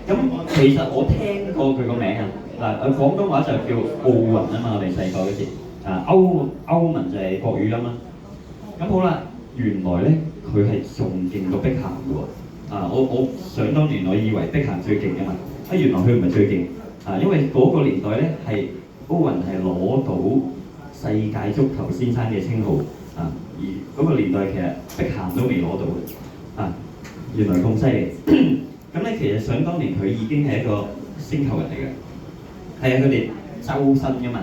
咁其實我聽過佢個名啊，廣東話就叫奧雲啊嘛，我哋細個嗰時歐文就係國語音啦。咁好啦，原來咧佢係仲勁過碧咸嘅喎。我想當年我以為碧咸最勁嘅嘛，原來佢唔係最勁因為嗰個年代咧係歐雲係攞到世界足球先生嘅稱號而嗰個年代其實碧咸都未攞到嘅原來咁犀利。咁咧其實想當年佢已經係一個星球人嚟嘅，係佢哋周薪㗎嘛，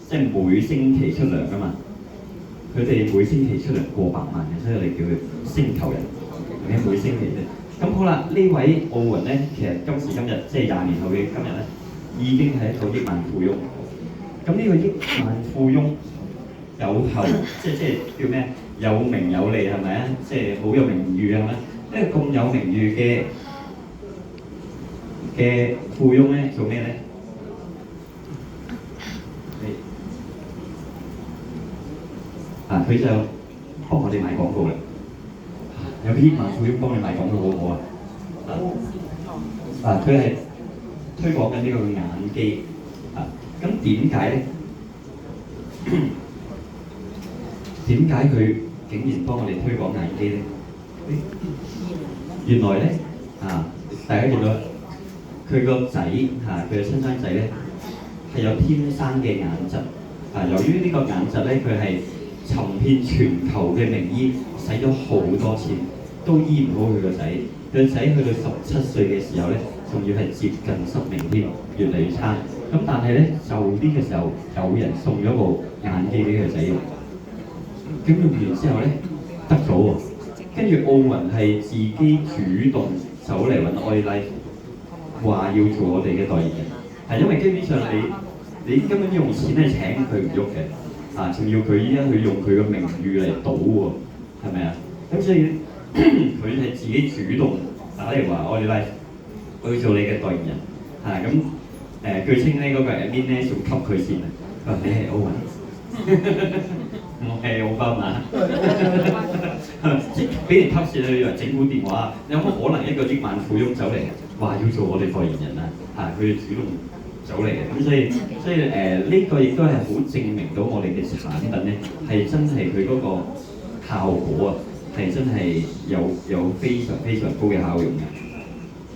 即係每星期出糧㗎嘛。佢哋每星期出糧過百萬嘅，所以我哋叫佢星球人。每星期啫。咁好啦，呢位奧雲咧，其實今時今日即係20年後嘅今日咧，已經係一個億萬富翁。咁呢個億萬富翁有後，即係叫咩？有名有利係咪啊？即係好有名譽係咪？呢個咁有名譽嘅富翁咧，做咩咧？佢就幫我哋賣廣告啦。有啲億萬富翁幫你賣廣告好唔好啊？佢係推廣緊呢個眼機咁點解咧？點解佢竟然幫我哋推廣眼機咧？原來咧大家見到佢個仔佢嘅親生仔咧係有天生嘅眼疾由於呢個眼疾咧，佢係尋遍全球嘅名醫，使咗好多錢，都醫唔好佢個仔。佢個仔去到17歲嘅時候咧，仲要係接近失明添，越嚟越差。咁但係咧，就呢個時候有人送咗部眼機俾佢個仔用。咁用完之後咧，得咗喎。跟住奧雲係自己主動走嚟揾 Olive， 話要做我哋嘅代言人，係因為基本上你根本用錢係請佢唔喐嘅，仲要佢依家去用佢嘅名譽嚟賭喎，係咪啊？咁所以佢係自己主動打嚟話Olive，我要做你嘅代言人，咁據稱咧嗰個 admin 咧仲吸佢線佢話你係奧雲。我係奧巴馬，即係俾人吸線，你以為整蠱電話，有冇可能一個億萬富翁走嚟話要做我哋代言人啊？佢主動走嚟嘅，咁所以呢個亦都係好證明到我哋嘅產品咧係真係佢嗰個效果係真係有非常非常高嘅效用嘅。